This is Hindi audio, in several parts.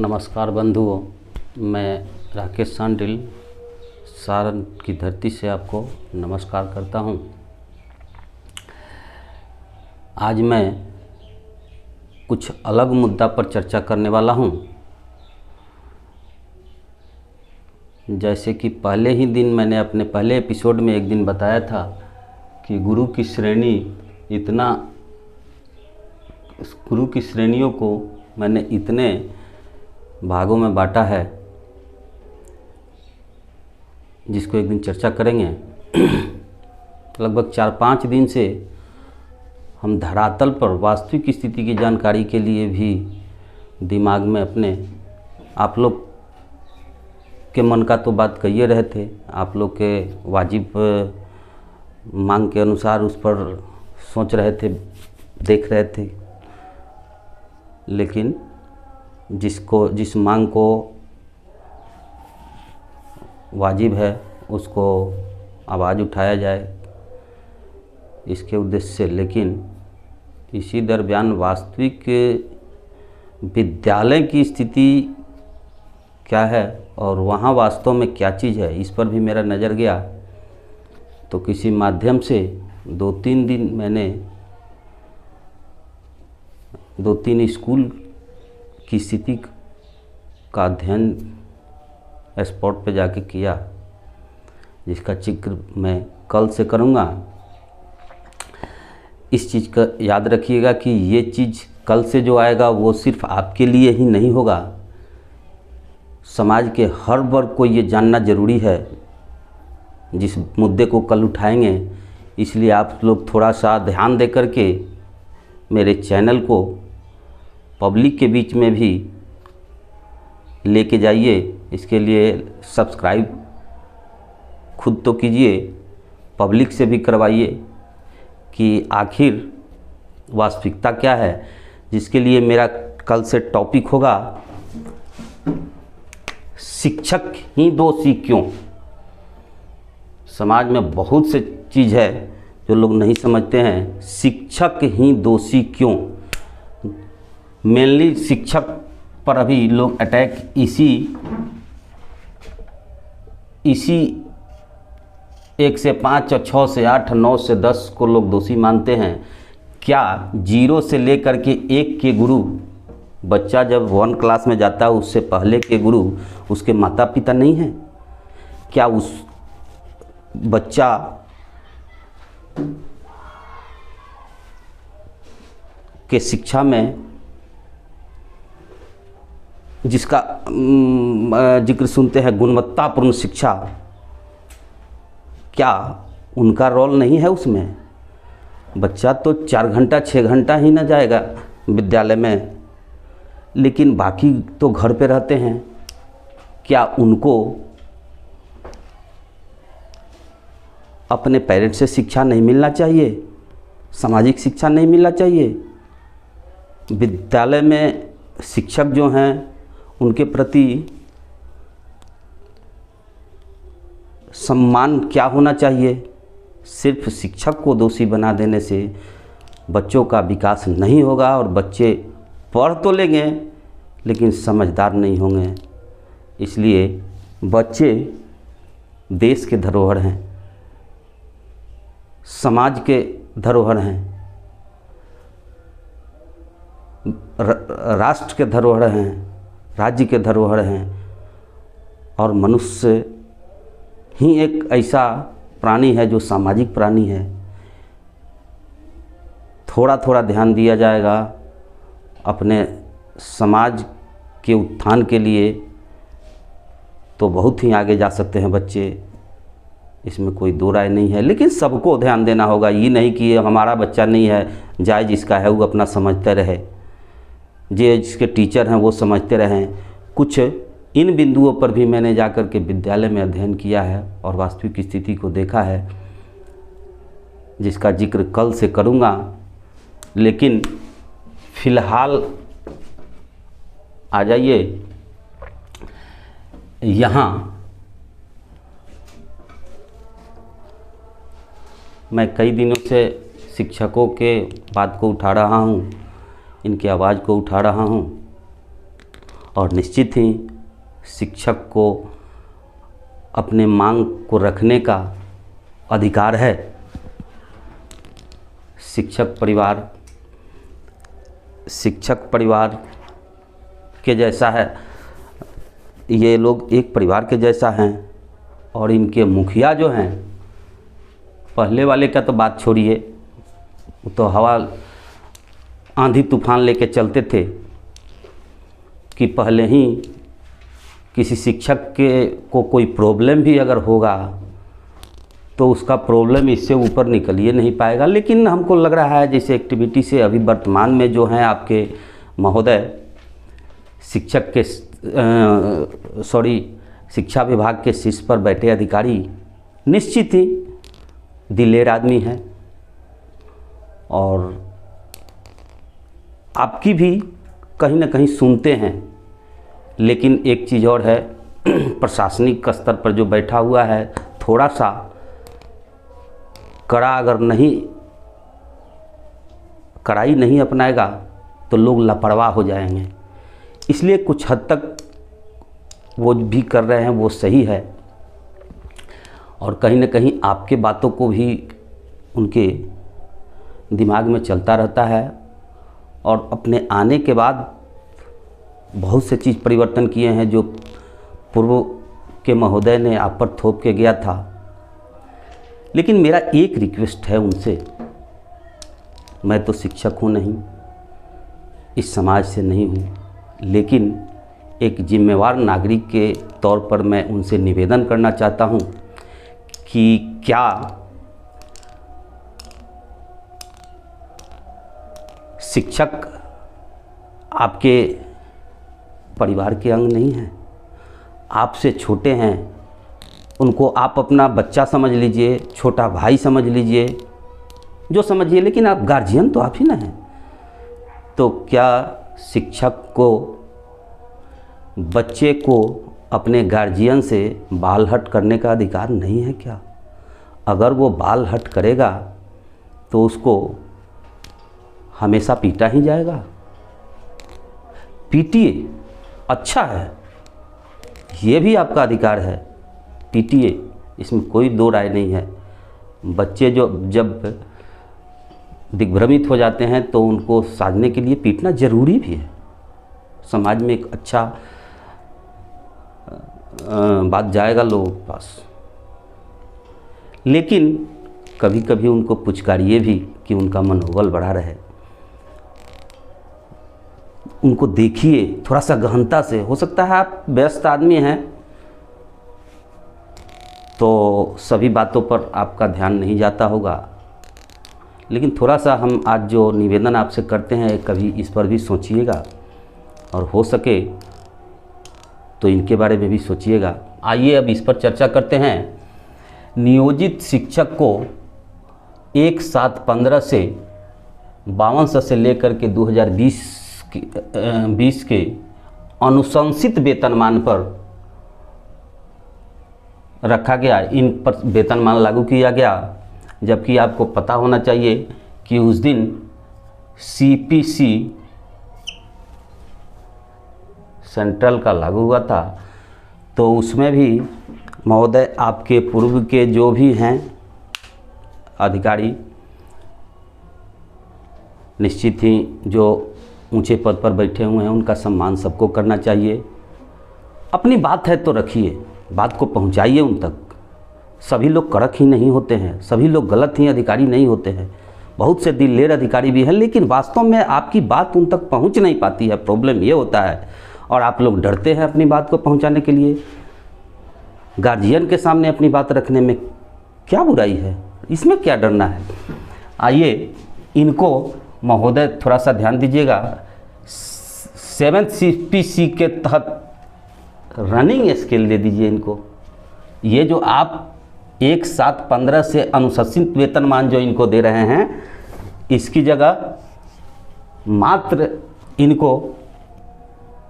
नमस्कार बंधुओं, मैं राकेश सांडिल सारण की धरती से आपको नमस्कार करता हूं। आज मैं कुछ अलग मुद्दा पर चर्चा करने वाला हूं। जैसे कि पहले ही दिन मैंने अपने पहले एपिसोड में एक दिन बताया था कि गुरु की श्रेणियों को मैंने इतने भागों में बांटा है जिसको एक दिन चर्चा करेंगे। लगभग 4-5 दिन से हम धरातल पर वास्तविक स्थिति की जानकारी के लिए भी दिमाग में अपने आप लोग के मन का तो बात कहिए रहे थे, आप लोग के वाजिब मांग के अनुसार उस पर सोच रहे थे, देख रहे थे, लेकिन जिस मांग को वाजिब है उसको आवाज़ उठाया जाए इसके उद्देश्य से। लेकिन इसी दरमियान वास्तविक विद्यालय की स्थिति क्या है और वहाँ वास्तव में क्या चीज़ है, इस पर भी मेरा नज़र गया। तो किसी माध्यम से 2-3 दिन मैंने 2-3 स्कूल की स्थिति का अध्ययन स्पॉट पे जाके किया, जिसका जिक्र मैं कल से करूँगा। इस चीज़ का याद रखिएगा कि ये चीज़ कल से जो आएगा वो सिर्फ आपके लिए ही नहीं होगा, समाज के हर वर्ग को ये जानना ज़रूरी है जिस मुद्दे को कल उठाएंगे। इसलिए आप लोग थोड़ा सा ध्यान दे करके मेरे चैनल को पब्लिक के बीच में भी लेके जाइए। इसके लिए सब्सक्राइब खुद तो कीजिए, पब्लिक से भी करवाइए कि आखिर वास्तविकता क्या है, जिसके लिए मेरा कल से टॉपिक होगा शिक्षक ही दोषी क्यों। समाज में बहुत से चीज़ है जो लोग नहीं समझते हैं। शिक्षक ही दोषी क्यों, मेनली शिक्षक पर अभी लोग अटैक इसी 1 से 5 और 6 से 8 9 से 10 को लोग दोषी मानते हैं। क्या 0 से लेकर के 1 के गुरु, बच्चा जब 1 क्लास में जाता है उससे पहले के गुरु उसके माता पिता नहीं हैं? क्या उस बच्चा के शिक्षा में जिसका जिक्र सुनते हैं गुणवत्तापूर्ण शिक्षा, क्या उनका रोल नहीं है उसमें? बच्चा तो 4 घंटा 6 घंटा ही ना जाएगा विद्यालय में, लेकिन बाकी तो घर पे रहते हैं। क्या उनको अपने पेरेंट्स से शिक्षा नहीं मिलना चाहिए? सामाजिक शिक्षा नहीं मिलना चाहिए? विद्यालय में शिक्षक जो हैं उनके प्रति सम्मान क्या होना चाहिए? सिर्फ शिक्षक को दोषी बना देने से बच्चों का विकास नहीं होगा और बच्चे पढ़ तो लेंगे लेकिन समझदार नहीं होंगे। इसलिए बच्चे देश के धरोहर हैं, समाज के धरोहर हैं, राष्ट्र के धरोहर हैं, राज्य के धरोहर हैं। और मनुष्य ही एक ऐसा प्राणी है जो सामाजिक प्राणी है। थोड़ा थोड़ा ध्यान दिया जाएगा अपने समाज के उत्थान के लिए तो बहुत ही आगे जा सकते हैं बच्चे, इसमें कोई दो राय नहीं है। लेकिन सबको ध्यान देना होगा, ये नहीं कि हमारा बच्चा नहीं है, जाए जिसका है वो अपना समझते रहे, जिसके टीचर हैं वो समझते रहें। कुछ इन बिंदुओं पर भी मैंने जाकर के विद्यालय में अध्ययन किया है और वास्तविक स्थिति को देखा है, जिसका जिक्र कल से करूँगा। लेकिन फिलहाल आ जाइए यहाँ। मैं कई दिनों से शिक्षकों के बात को उठा रहा हूँ, इनकी आवाज़ को उठा रहा हूँ और निश्चित ही शिक्षक को अपने मांग को रखने का अधिकार है। शिक्षक परिवार के जैसा है, ये लोग एक परिवार के जैसा हैं। और इनके मुखिया जो हैं, पहले वाले का तो बात छोड़िए, तो हवा आंधी तूफान लेके चलते थे कि पहले ही किसी शिक्षक को कोई प्रॉब्लम भी अगर होगा तो उसका प्रॉब्लम इससे ऊपर निकल ही नहीं पाएगा। लेकिन हमको लग रहा है जैसे एक्टिविटी से अभी वर्तमान में जो हैं आपके महोदय शिक्षा विभाग के शीर्ष पर बैठे अधिकारी निश्चित ही दिलेर आदमी हैं और आपकी भी कहीं ना कहीं सुनते हैं। लेकिन एक चीज़ और है, प्रशासनिक स्तर पर जो बैठा हुआ है थोड़ा सा कड़ाई नहीं अपनाएगा तो लोग लापरवाह हो जाएंगे। इसलिए कुछ हद तक वो भी कर रहे हैं वो सही है और कहीं ना कहीं आपके बातों को भी उनके दिमाग में चलता रहता है। और अपने आने के बाद बहुत से चीज़ परिवर्तन किए हैं जो पूर्व के महोदय ने आप पर थोप के गया था। लेकिन मेरा एक रिक्वेस्ट है उनसे, मैं तो शिक्षक हूँ नहीं, इस समाज से नहीं हूँ, लेकिन एक जिम्मेवार नागरिक के तौर पर मैं उनसे निवेदन करना चाहता हूँ कि क्या शिक्षक आपके परिवार के अंग नहीं हैं, आपसे छोटे हैं, उनको आप अपना बच्चा समझ लीजिए, छोटा भाई समझ लीजिए, जो समझिए, लेकिन आप गार्जियन तो आप ही ना हैं। तो क्या शिक्षक को बच्चे को अपने गार्जियन से बाल हट करने का अधिकार नहीं है क्या? अगर वो बाल हट करेगा तो उसको हमेशा पीटा ही जाएगा। पीटिए, अच्छा है, ये भी आपका अधिकार है, पीटिए, इसमें कोई दो राय नहीं है। बच्चे जब दिग्भ्रमित हो जाते हैं तो उनको साधने के लिए पीटना ज़रूरी भी है। समाज में एक अच्छा बात जाएगा लोगों के पास। लेकिन कभी कभी उनको पुचकारिए भी कि उनका मनोबल बढ़ा रहे। उनको देखिए थोड़ा सा गहनता से। हो सकता है आप व्यस्त आदमी हैं तो सभी बातों पर आपका ध्यान नहीं जाता होगा, लेकिन थोड़ा सा हम आज जो निवेदन आपसे करते हैं कभी इस पर भी सोचिएगा और हो सके तो इनके बारे में भी सोचिएगा। आइए अब इस पर चर्चा करते हैं। नियोजित शिक्षक को 1/7/15 से 52 से लेकर के 2020 के अनुशंसित वेतनमान पर रखा गया। इन पर वेतनमान लागू किया गया, जबकि आपको पता होना चाहिए कि उस दिन CPC सेंट्रल का लागू हुआ था। तो उसमें भी महोदय आपके पूर्व के जो भी हैं अधिकारी, निश्चित ही जो ऊंचे पद पर बैठे हुए हैं उनका सम्मान सबको करना चाहिए। अपनी बात है तो रखिए, बात को पहुंचाइए उन तक। सभी लोग कड़क ही नहीं होते हैं, सभी लोग गलत ही अधिकारी नहीं होते हैं, बहुत से दिलेर अधिकारी भी हैं, लेकिन वास्तव में आपकी बात उन तक पहुंच नहीं पाती है। प्रॉब्लम ये होता है और आप लोग डरते हैं अपनी बात को पहुंचाने के लिए। गार्जियन के सामने अपनी बात रखने में क्या बुराई है, इसमें क्या डरना है। आइए इनको महोदय थोड़ा सा ध्यान दीजिएगा। 7th CPC के तहत रनिंग स्केल दे दीजिए इनको। ये जो आप 1/7/15 से अनुशंसित वेतनमान जो इनको दे रहे हैं, इसकी जगह मात्र इनको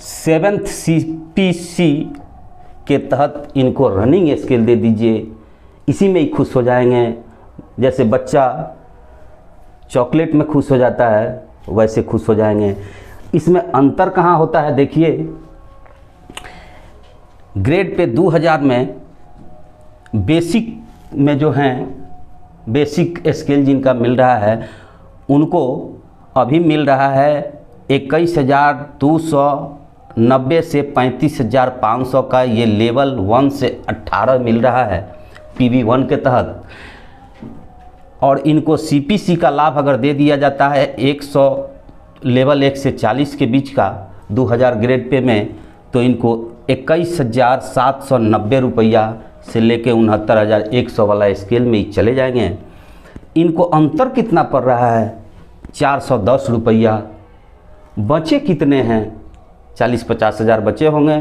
7th CPC के तहत इनको रनिंग स्केल दे दीजिए। इसी में ही खुश हो जाएंगे। जैसे बच्चा चॉकलेट में खुश हो जाता है वैसे खुश हो जाएंगे। इसमें अंतर कहाँ होता है देखिए, ग्रेड पे 2000 में बेसिक में जो हैं, बेसिक स्केल जिनका मिल रहा है उनको अभी मिल रहा है 21,290 से 35,500 का ये लेवल 1 से 18 मिल रहा है PV1 के तहत। और इनको CPC का लाभ अगर दे दिया जाता है 100 लेवल 1 से 40 के बीच का 2000 ग्रेड पे में, तो इनको 21,790 रुपया से लेके 69,100 वाला स्केल में ही चले जाएंगे। इनको अंतर कितना पड़ रहा है? 410 रुपया। बचे कितने हैं? 40-50 हज़ार बचे होंगे,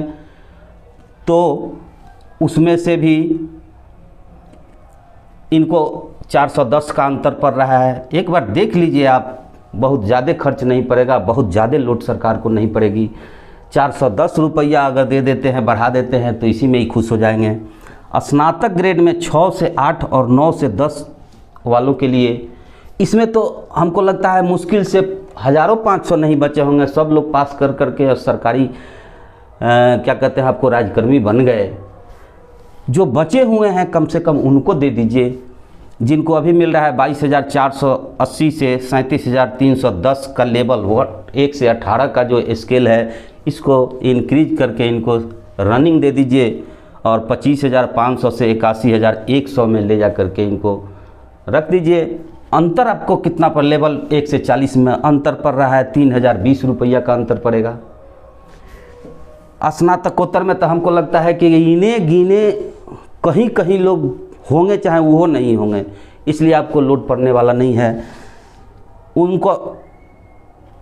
तो उसमें से भी इनको 410 का अंतर पड़ रहा है। एक बार देख लीजिए आप, बहुत ज़्यादा खर्च नहीं पड़ेगा, बहुत ज़्यादा लोड सरकार को नहीं पड़ेगी। 410 रुपया अगर दे देते हैं, बढ़ा देते हैं, तो इसी में ही खुश हो जाएंगे। स्नातक ग्रेड में 6 से 8 और 9 से 10 वालों के लिए इसमें तो हमको लगता है मुश्किल से हज़ारों 500 नहीं बचे होंगे। सब लोग पास कर करके और सरकारी क्या कहते हैं आपको राजकर्मी बन गए। जो बचे हुए हैं कम से कम उनको दे दीजिए, जिनको अभी मिल रहा है 22,480 से 37,310 का लेवल 1 से 18 का जो स्केल है, इसको इंक्रीज करके इनको रनिंग दे दीजिए और 25,500 से 81,100 में ले जा करके इनको रख दीजिए। अंतर आपको कितना पर लेवल 1 से 40 में अंतर पड़ रहा है? 3,020 रुपया का अंतर पड़ेगा। स्नातकोत्तर में तो हमको लगता है कि इन्हें गिने कहीं कहीं लोग होंगे, चाहे वो नहीं होंगे, इसलिए आपको लोड पड़ने वाला नहीं है।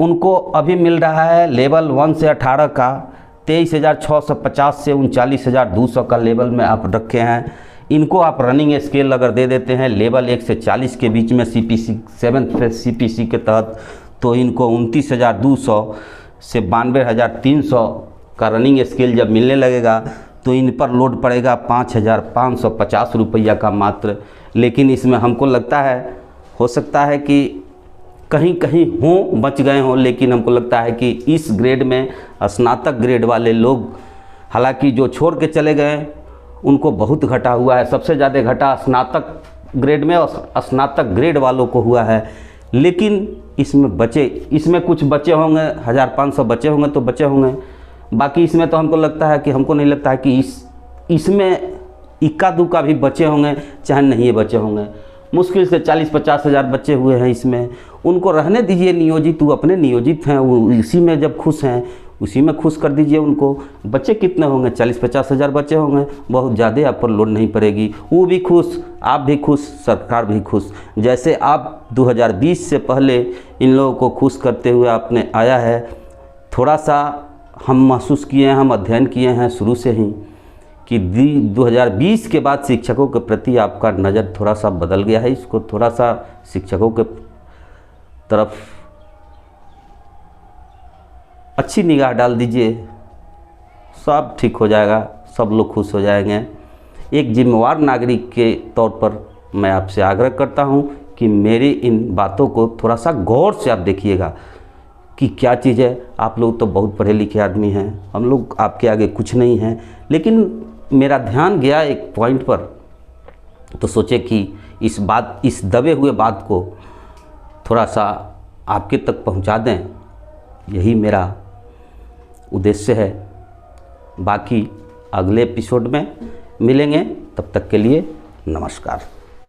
उनको अभी मिल रहा है लेवल 1 से 18 का 23,650 से 39,200 का लेवल में आप रखे हैं। इनको आप रनिंग स्केल अगर दे देते हैं लेवल 1 से 40 के बीच में CPC 7th CPC के तहत, तो इनको 29,200 से 92,300 का रनिंग स्केल जब मिलने लगेगा तो इन पर लोड पड़ेगा 5,550 रुपया का मात्र। लेकिन इसमें हमको लगता है, हो सकता है कि कहीं कहीं हों, बच गए हों, लेकिन हमको लगता है कि इस ग्रेड में स्नातक ग्रेड वाले लोग, हालांकि जो छोड़ के चले गए उनको बहुत घटा हुआ है। सबसे ज़्यादा घटा स्नातक ग्रेड में और स्नातक ग्रेड वालों को हुआ है। लेकिन इसमें कुछ बचे होंगे, 1,500 बचे होंगे तो बचे होंगे। बाकी इसमें तो हमको लगता है कि, हमको नहीं लगता है कि इसमें इक्का दुक्का भी बचे होंगे, चाहे नहीं बचे होंगे। मुश्किल से 40-50 हज़ार बचे हुए हैं इसमें। उनको रहने दीजिए नियोजित, वो अपने नियोजित हैं, वो इसी में जब खुश हैं उसी में खुश कर दीजिए उनको। बच्चे कितने होंगे? 40-50 हज़ार बच्चे होंगे, बहुत ज़्यादा आप पर लोड नहीं पड़ेगी। वो भी खुश, आप भी खुश, सरकार भी खुश। जैसे आप 2020 से पहले इन लोगों को खुश करते हुए आपने आया है, थोड़ा सा हम महसूस किए हैं, हम अध्ययन किए हैं शुरू से ही कि 2020 के बाद शिक्षकों के प्रति आपका नज़र थोड़ा सा बदल गया है। इसको थोड़ा सा शिक्षकों के तरफ अच्छी निगाह डाल दीजिए, सब ठीक हो जाएगा, सब लोग खुश हो जाएंगे। एक जिम्मेवार नागरिक के तौर पर मैं आपसे आग्रह करता हूं कि मेरी इन बातों को थोड़ा सा गौर से आप देखिएगा कि क्या चीज़ है। आप लोग तो बहुत पढ़े लिखे आदमी हैं, हम लोग आपके आगे कुछ नहीं हैं। लेकिन मेरा ध्यान गया एक पॉइंट पर, तो सोचे कि इस दबे हुए बात को थोड़ा सा आपके तक पहुंचा दें, यही मेरा उद्देश्य है। बाकी अगले एपिसोड में मिलेंगे, तब तक के लिए नमस्कार।